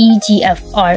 EGFR،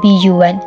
BUN۔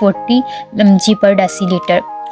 40 mg/dL،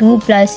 2+